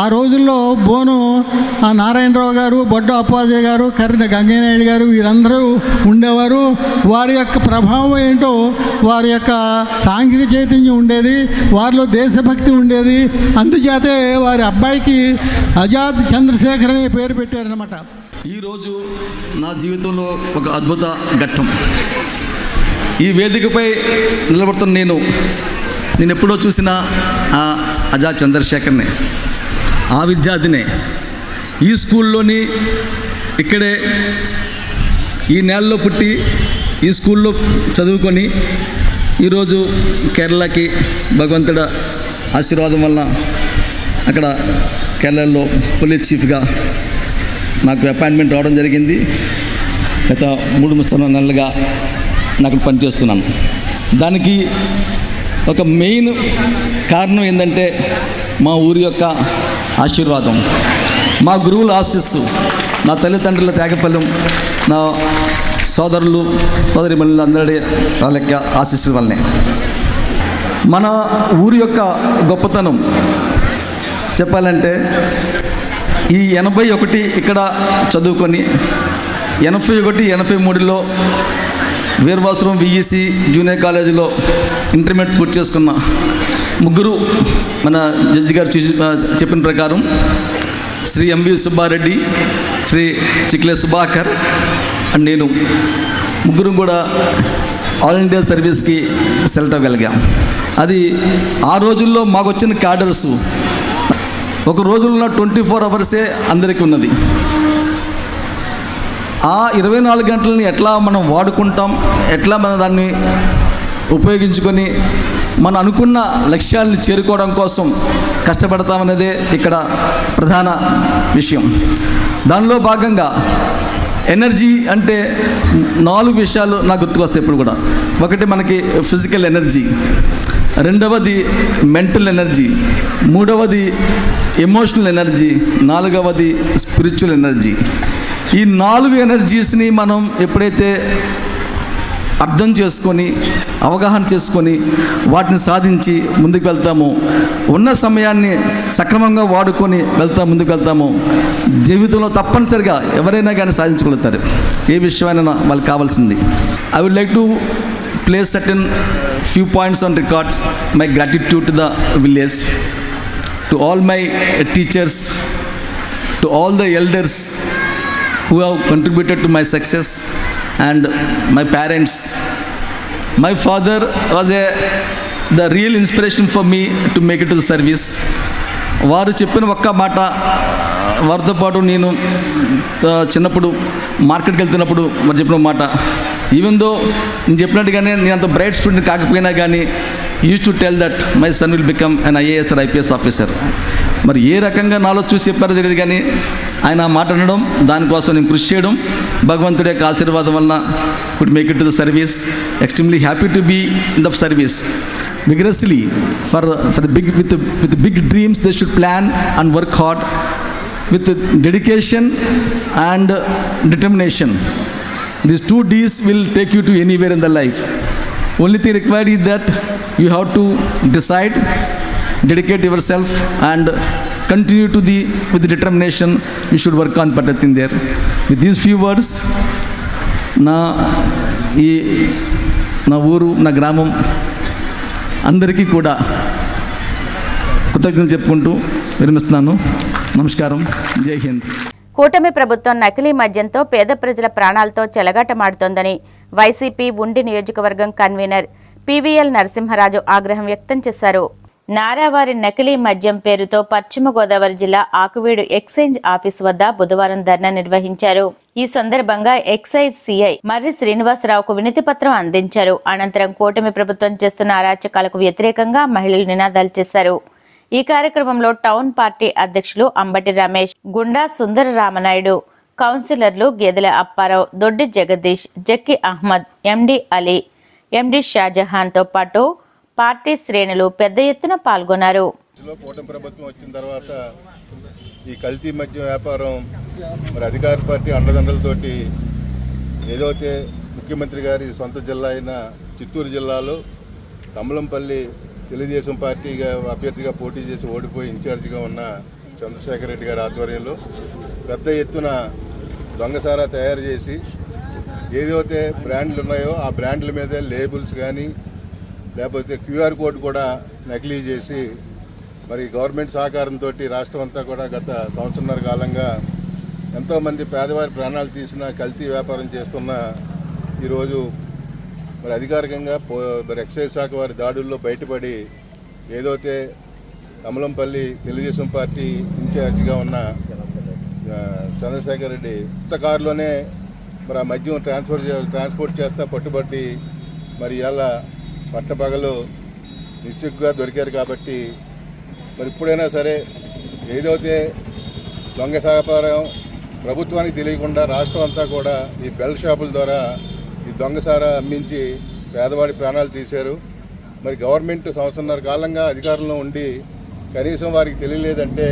ఆ రోజుల్లో బోను నారాయణరావు గారు, బొడ్డు అప్పాజయ్య గారు, కర్రి గంగయ్యనాయుడు గారు వీరందరూ ఉండేవారు. వారి యొక్క ప్రభావం ఏంటో, వారి యొక్క సాంఘిక చైతన్యం ఉండేది, వారిలో దేశభక్తి ఉండేది. అందుచేతే వారి అబ్బాయికి అజాద్ చంద్రశేఖర్ అనే పేరు పెట్టారనమాట. ఈరోజు నా జీవితంలో ఒక అద్భుత ఘట్టం. ఈ వేదికపై నిలబడుతున్న నేను ఎప్పుడో చూసిన ఆజాద్ చంద్రశేఖర్ని, ఆ విద్యార్థినే ఈ స్కూల్లోని ఇక్కడే ఈ నేలలో పుట్టి ఈ స్కూల్లో చదువుకొని ఈరోజు కేరళకి భగవంతుడ ఆశీర్వాదం వల్ల అక్కడ కేరళలో పోలీస్ చీఫ్గా నాకు అపాయింట్మెంట్ రావడం జరిగింది. గత 3 నెలలుగా నాకు పనిచేస్తున్నాను. దానికి ఒక మెయిన్ కారణం ఏంటంటే మా ఊరి యొక్క ఆశీర్వాదం, మా గురువుల ఆశీస్సు, నా తల్లిదండ్రుల త్యాగఫలం, నా సోదరులు సోదరిమణులు అందరి వాళ్ళ యొక్క ఆశీస్సుల వల్లనే. మన ఊరి యొక్క గొప్పతనం చెప్పాలంటే ఈ 81 ఇక్కడ చదువుకొని 81, 83లో వీరవాసరం విఈసి జూనియర్ కాలేజీలో ఇంటర్మీడియట్ పూర్తి చేసుకున్న ముగ్గురు మన జడ్జి గారు చెప్పిన ప్రకారం శ్రీ ఎంవి సుబ్బారెడ్డి, శ్రీ చిక్లే సుభాకర్ అండ్ నేను ముగ్గురు కూడా ఆల్ ఇండియా సర్వీస్కి సెలెక్ట్ అవ్వగలిగాం. అది ఆ రోజుల్లో మాకు వచ్చిన క్యాడర్సు ఒక రోజుల్లో 24 అవర్సే అందరికీ ఉన్నది. ఆ 24 గంటలని ఎట్లా మనం వాడుకుంటాం, ఎట్లా మనం దాన్ని ఉపయోగించుకొని మనం అనుకున్న లక్ష్యాలను చేరుకోవడం కోసం కష్టపడతామనేదే ఇక్కడ ప్రధాన విషయం. దానిలో భాగంగా ఎనర్జీ అంటే 4 విషయాలు నాకు గుర్తుకొస్తాయి ఇప్పుడు కూడా. ఒకటి మనకి ఫిజికల్ ఎనర్జీ, రెండవది మెంటల్ ఎనర్జీ, మూడవది ఎమోషనల్ ఎనర్జీ, నాలుగవది స్పిరిచువల్ ఎనర్జీ. ఈ 4 ఎనర్జీస్ని మనం ఎప్పుడైతే అర్థం చేసుకొని అవగాహన చేసుకొని వాటిని సాధించి ముందుకు వెళ్తామో, ఉన్న సమయాన్ని సక్రమంగా వాడుకొని ముందుకు వెళ్తామో జీవితంలో తప్పనిసరిగా ఎవరైనా కానీ సాధించగలుగుతారు. ఏ విషయమైనా వాళ్ళకి కావాల్సింది. I would like to place certain few points on records my gratitude to the village, to all my teachers, to all the elders who have contributed to my success, and my parents. My father was the real inspiration for me to make it to the service. వారు చెప్పిన ఒక్క మాట, వారితో పాటు నేను చిన్నప్పుడు మార్కెట్కి వెళ్తున్నప్పుడు వారు చెప్పిన మాట, ఈవెన్ దో నేను చెప్పినట్టుగానే నేను అంత బ్రైట్ స్టూడెంట్ కాకపోయినా కానీ use to tell that my son will become an IAS are IPS officer. మరి ఏ రకంగా నాలో చూసి చెప్పారో తెలియదు కానీ ఆయన ఆ మాట అనడం, దానికోసం నేను కృషి చేయడం, భగవంతుడి యొక్క ఆశీర్వాదం వలన could make it to the service. Extremely happy to be in the service. vigorously for the big with the big dreams. They should plan and work hard with dedication and determination. These 2 D's will take you to anywhere in the life. Only thing required is that you have to decide, dedicate yourself, and continue to with the determination. You should work on better thing there. With these few words, నా ఊరు, నా గ్రామం అందరికీ కూడా కృతజ్ఞతలు చెప్పుకుంటూ విరమిస్తున్నాను. నమస్కారం. జై హింద్. కూటమి ప్రభుత్వం నకిలీ మద్యంతో పేద ప్రజల ప్రాణాలతో చెలగాటమాడుతోందని వైసీపీ ఉండి నియోజకవర్గం కన్వీనర్ పీవీఎల్ నరసింహరాజు ఆగ్రహం వ్యక్తం చేశారు. నారావారి నకిలీ మద్యం పేరుతో పశ్చిమ గోదావరి జిల్లా ఆకువీడు ఎక్సైజ్ ఆఫీస్ వద్ద బుధవారం ధర్నా నిర్వహించారు. ఈ సందర్భంగా ఎక్సైజ్ సిఐ మర్రి శ్రీనివాసరావుకు వినతి పత్రం అందించారు. అనంతరం కూటమి ప్రభుత్వం చేస్తున్న అరాచకాలకు వ్యతిరేకంగా మహిళలు నినాదాలు చేశారు. ఈ కార్యక్రమంలో టౌన్ పార్టీ అధ్యక్షులు అంబటి రమేష్, గుండా సుందర రామనాయుడు, కౌన్సిలర్లు గేదెల అప్పారావు, దొడ్డి జగదీష్, జక్కి అహ్మద్, ఎండి అలీ, ఎండి షాజహాన్తో పాటు పార్టీ శ్రేణులు పెద్ద ఎత్తున పాల్గొన్నారు. కూటమి ప్రభుత్వం వచ్చిన తర్వాత ఈ కల్తీ మద్యం వ్యాపారం మరి అధికార పార్టీ అండదండలతోటి ఏదైతే ముఖ్యమంత్రి గారి సొంత జిల్లా అయిన చిత్తూరు జిల్లాలో తమ్మలంపల్లి తెలుగుదేశం పార్టీగా అభ్యర్థిగా పోటీ చేసి ఓడిపోయి ఇన్ఛార్జిగా ఉన్న చంద్రశేఖర్ రెడ్డి గారి ఆధ్వర్యంలో పెద్ద ఎత్తున దొంగసారా తయారు చేసి ఏదైతే బ్రాండ్లు ఉన్నాయో ఆ బ్రాండ్ల మీద లేబుల్స్ కానీ లేకపోతే క్యూఆర్ కోడ్ కూడా నకిలీ చేసి మరి గవర్నమెంట్ సహకారంతో రాష్ట్రం అంతా కూడా గత సంవత్సరన్నర కాలంగా ఎంతోమంది పేదవారి ప్రాణాలు తీసిన కల్తీ వ్యాపారం చేస్తున్న ఈరోజు మరి అధికారికంగా మరి ఎక్సైజ్ శాఖ వారి దాడుల్లో బయటపడి ఏదైతే కమలంపల్లి తెలుగుదేశం పార్టీ ఇన్ఛార్జిగా ఉన్న చంద్రశేఖర్ రెడ్డి కొత్త కారులోనే మరి ఆ మద్యం ట్రాన్స్పోర్ట్ చేస్తా పట్టుబట్టి మరి ఇలా పట్టపగలు నిస్సిగ్గుగా దొరికారు. కాబట్టి మరి ఇప్పుడైనా సరే ఏదైతే దొంగ వ్యాపారం ప్రభుత్వానికి తెలియకుండా రాష్ట్రం అంతా కూడా ఈ బెల్ట్ షాపుల ద్వారా ఈ దొంగసారా అమ్మించి పేదవాడి ప్రాణాలు తీశారు. మరి గవర్నమెంట్ సంవత్సరాల కాలంగా అధికారంలో ఉండి కనీసం వారికి తెలియలేదంటే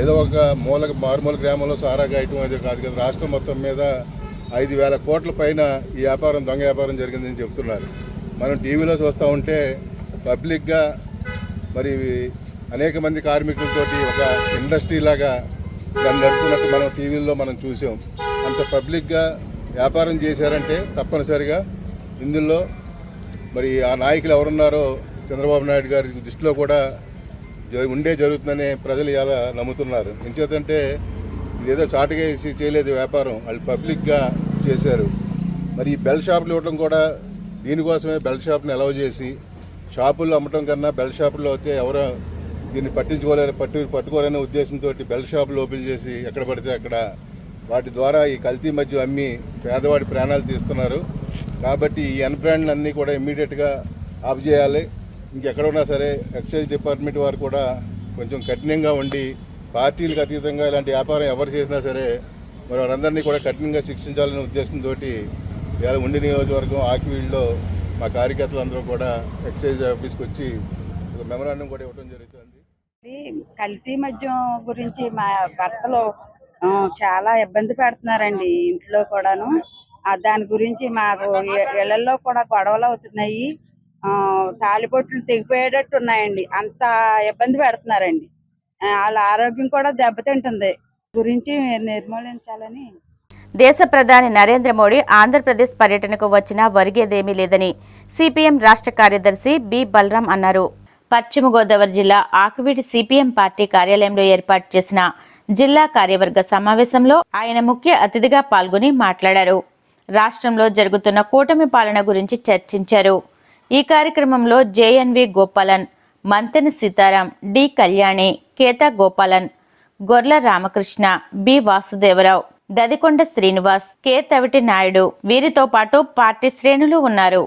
ఏదో ఒక మారుమూల గ్రామంలో సారా గాయటం అది కాదు కదా, రాష్ట్రం మొత్తం మీద 5,000 కోట్ల పైన ఈ వ్యాపారం దొంగ వ్యాపారం జరిగిందని చెప్తున్నారు. మనం టీవీలో చూస్తూ ఉంటే పబ్లిక్గా మరి అనేక మంది కార్మికులతోటి ఒక ఇండస్ట్రీ లాగా దాన్ని నడుపుతున్నట్టు మనం టీవీల్లో మనం చూసాం. అంత పబ్లిక్గా వ్యాపారం చేశారంటే తప్పనిసరిగా ఇందులో మరి ఆ నాయకులు ఎవరున్నారో చంద్రబాబు నాయుడు గారి దృష్టిలో కూడా జరుగుతుందని ప్రజలు ఇలా నమ్ముతున్నారు. ఎంచేతంటే ఇదేదో చాటుగా వేసి చేయలేదు వ్యాపారం, వాళ్ళు పబ్లిక్గా చేశారు. మరి ఈ బెల్ట్ షాపులు ఇవ్వడం కూడా దీనికోసమే బెల్ట్ షాప్ని అలౌ చేసి షాపుల్లో అమ్మటం కన్నా బెల్ట్ షాపుల్లో అయితే ఎవరో దీన్ని పట్టుకోలేని ఉద్దేశంతో బెల్ట్ షాపులు ఓపెన్ చేసి ఎక్కడ పడితే అక్కడ వాటి ద్వారా ఈ కల్తీ మద్యం అమ్మి పేదవాడి ప్రాణాలు తీస్తున్నారు. కాబట్టి ఈ అన్బ్రాండ్లు అన్నీ కూడా ఇమ్మీడియట్గా ఆఫ్ చేయాలి. ఇంకెక్కడ ఉన్నా సరే ఎక్సైజ్ డిపార్ట్మెంట్ వారు కూడా కొంచెం కఠినంగా ఉండి పార్టీలకు అతీతంగా ఇలాంటి వ్యాపారం ఎవరు చేసినా సరే మరి వారందరినీ కూడా కఠినంగా శిక్షించాలనే ఉద్దేశంతో ఇవాళ ఉండి నియోజకవర్గం ఆకివీడులో మా కార్యకర్తలందరూ కూడా ఎక్సైజ్ ఆఫీస్కి వచ్చి ఒక మెమరాండం కూడా ఇవ్వడం జరుగుతుంది. కల్తీ మద్యం గురించి మా భర్తలు చాలా ఇబ్బంది పెడుతున్నారండి ఇంట్లో కూడాను. దాని గురించి మాకు ఇళ్లలో కూడా గొడవలు అవుతున్నాయి, తాలిబొట్లు తెగిపోయేటట్టు ఉన్నాయండి. అంత ఇబ్బంది పెడుతున్నారండి. వాళ్ళ ఆరోగ్యం కూడా దెబ్బతింటుంది. గురించి నిర్మూలించాలని. దేశ ప్రధాని నరేంద్ర మోడీ ఆంధ్రప్రదేశ్ పర్యటనకు వచ్చినా ఒరిగేదేమీ లేదని సిపిఎం రాష్ట్ర కార్యదర్శి బి బలరాం అన్నారు. పశ్చిమ గోదావరి జిల్లా ఆకివీడి సిపిఎం పార్టీ కార్యాలయంలో ఏర్పాటు చేసిన జిల్లా కార్యవర్గ సమావేశంలో ఆయన ముఖ్య అతిథిగా పాల్గొని మాట్లాడారు. రాష్ట్రంలో జరుగుతున్న కూటమి పాలన గురించి చర్చించారు. ఈ కార్యక్రమంలో JNV Gopalan, Mantena Sitaram, D Kalyani, Keta Gopalan, Gorla Ramakrishna, B Vasudevarao, Dadikonda Srinivas, K Taviti Naidu, వీరితో పాటు పార్టీ శ్రేణులు ఉన్నారు.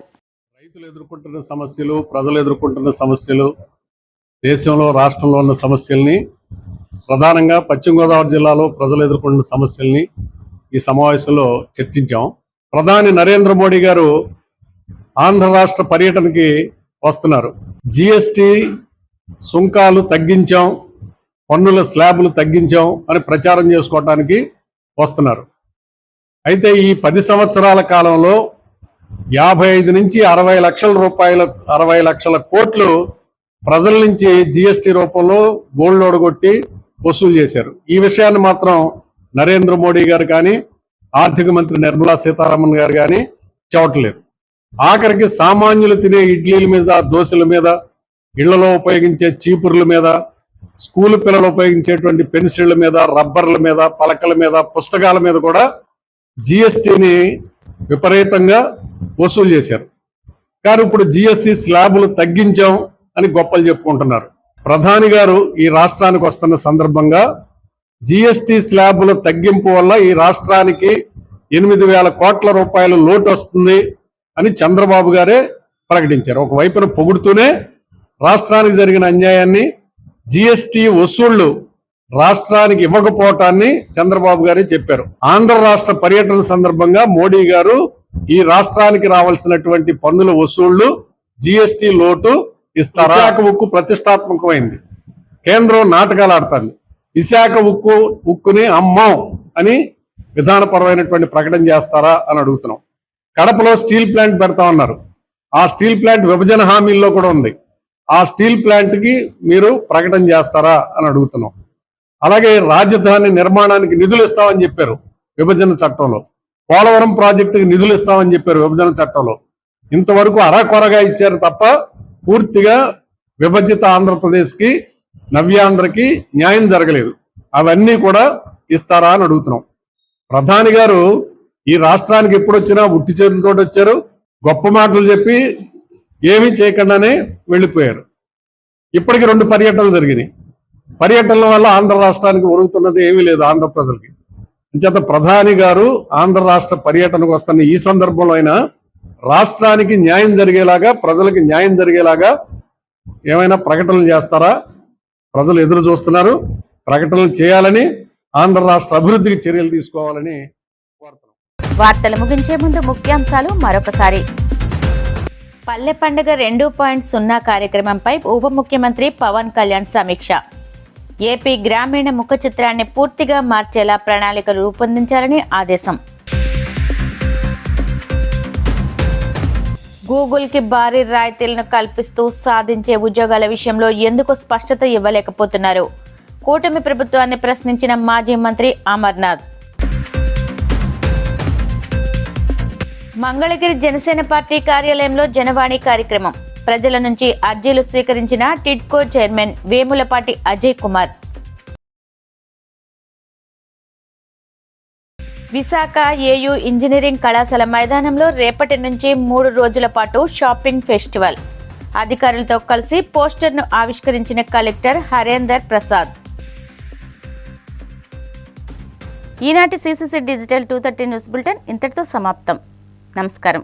రైతులు ఎదుర్కొంటున్న సమస్యలు, ప్రజలు ఎదుర్కొంటున్న సమస్యలు, దేశంలో రాష్ట్రంలో ఉన్న సమస్యల్ని, ప్రధానంగా పశ్చిమ గోదావరి జిల్లాలో ప్రజలు ఎదుర్కొంటున్న సమస్యల్ని ఈ సమావేశంలో చర్చించాం. ప్రధాని నరేంద్ర మోడీ గారు ఆంధ్ర రాష్ట్ర పర్యటనకి వస్తున్నారు. జిఎస్టి సుంకాలు తగ్గించాం, పన్నుల స్లాబులు తగ్గించాం అని ప్రచారం చేసుకోవటానికి వస్తున్నారు. అయితే ఈ 10 సంవత్సరాల కాలంలో 55 నుంచి 60 లక్షల రూపాయల 60 లక్షల కోట్లు ప్రజల నుంచి జిఎస్టి రూపంలో గోల్డ్ ఓడగొట్టి వసూలు చేశారు. ఈ విషయాన్ని మాత్రం నరేంద్ర మోడీ గారు కానీ, ఆర్థిక మంత్రి నిర్మలా సీతారామన్ గారు కానీ చెప్పట్లేదు. ఆఖరికి సామాన్యులు తినే ఇడ్లీల మీద, దోశల మీద, ఇళ్లలో ఉపయోగించే చీపుర్ల మీద, స్కూల్ పిల్లలు ఉపయోగించేటువంటి పెన్సిళ్ల మీద, రబ్బర్ల మీద, పలకల మీద, పుస్తకాల మీద కూడా జిఎస్టిని విపరీతంగా వసూలు చేశారు. కానీ ఇప్పుడు జిఎస్టి స్లాబులు తగ్గించాం అని గొప్పలు చెప్పుకుంటున్నారు. ప్రధాని గారు ఈ రాష్ట్రానికి వస్తున్న సందర్భంగా జిఎస్టి స్లాబుల తగ్గింపు వల్ల ఈ రాష్ట్రానికి 8,000 కోట్ల రూపాయల లోటు వస్తుంది అని చంద్రబాబు గారే ప్రకటించారు. ఒకవైపున పొగుడుతూనే రాష్ట్రానికి జరిగిన అన్యాయాన్ని, జిఎస్టి వసూళ్లు రాష్ట్రానికి ఇవ్వకపోవటాన్ని చంద్రబాబు గారే చెప్పారు. ఆంధ్ర రాష్ట్ర పర్యటన సందర్భంగా మోడీ గారు ఈ రాష్ట్రానికి రావాల్సినటువంటి పన్నుల వసూళ్లు, జిఎస్టి లోటు ఇస్తారు. విశాఖ ఉక్కు ప్రతిష్టాత్మకమైంది. కేంద్రం నాటకాలు ఆడుతుంది. విశాఖ ఉక్కుని అమ్మం అని విధానపరమైనటువంటి ప్రకటన చేస్తారా అని అడుగుతున్నాం. కడపలో స్టీల్ ప్లాంట్ పెడతా ఉన్నారు. ఆ స్టీల్ ప్లాంట్ విభజన హామీల్లో కూడా ఉంది. ఆ స్టీల్ ప్లాంట్కి మీరు ప్రకటన చేస్తారా అని అడుగుతున్నాం. అలాగే రాజధాని నిర్మాణానికి నిధులు ఇస్తామని చెప్పారు విభజన చట్టంలో. పోలవరం ప్రాజెక్టుకి నిధులు ఇస్తామని చెప్పారు విభజన చట్టంలో. ఇంతవరకు అరాకొరగా ఇచ్చారు తప్ప పూర్తిగా విభజిత ఆంధ్రప్రదేశ్కి, నవ్యాంధ్రకి న్యాయం జరగలేదు. అవన్నీ కూడా ఇస్తారా అని అడుగుతున్నాం. ప్రధాని గారు ఈ రాష్ట్రానికి ఎప్పుడు వచ్చినా ఉట్టి చేతులతో వచ్చారు. గొప్ప మాటలు చెప్పి ఏమీ చేయకుండానే వెళ్ళిపోయారు. ఇప్పటికి 2 పర్యటనలు జరిగినాయి. పర్యటనల వల్ల ఆంధ్ర రాష్ట్రానికి ఒరుగుతున్నది ఏమీ లేదు. ఆంధ్ర ప్రజలకి అంచేత ప్రధాని గారు ఆంధ్ర రాష్ట్ర పర్యటనకు వస్తున్న ఈ సందర్భంలో అయినా రాష్ట్రానికి న్యాయం జరిగేలాగా, ప్రజలకి న్యాయం జరిగేలాగా ఏమైనా ప్రకటనలు చేస్తారా? ప్రజలు ఎదురు చూస్తున్నారు. ప్రకటనలు చేయాలని, ఆంధ్ర రాష్ట్ర అభివృద్ధికి చర్యలు తీసుకోవాలని కోరుతున్నాం. వార్తలు ముగించే ముందు ముఖ్యాంశాలు మరొకసారి. పల్లె పండుగ 2.0 కార్యక్రమంపై ఉప ముఖ్యమంత్రి పవన్ కళ్యాణ్ సమీక్ష. ఏపీ గ్రామీణ ముఖ చిత్రాన్ని పూర్తిగా మార్చేలా ప్రణాళికలు రూపొందించాలని ఆదేశం. గూగుల్కి భారీ రాయితీలను కల్పిస్తూ సాధించే ఉద్యోగాల విషయంలో ఎందుకు స్పష్టత ఇవ్వలేకపోతున్నారు? కూటమి ప్రభుత్వాన్ని ప్రశ్నించిన మాజీ మంత్రి అమర్నాథ్. మంగళగిరి జనసేన పార్టీ కార్యాలయంలో జనవాణి కార్యక్రమం. ప్రజల నుంచి అర్జీలు స్వీకరించిన TIDCO chairman Vemulapati Ajay Kumar. Visakha AU engineering కళాశాల మైదానంలో రేపటి నుంచి 3 రోజుల పాటు షాపింగ్ ఫెస్టివల్. అధికారులతో కలిసి పోస్టర్ను ఆవిష్కరించిన కలెక్టర్ హరేందర్ ప్రసాద్. ఈనాటి CCC డిజిటల్ 230 న్యూస్ బులెటిన్ ఇంతటితో సమాప్తం. నమస్కారం.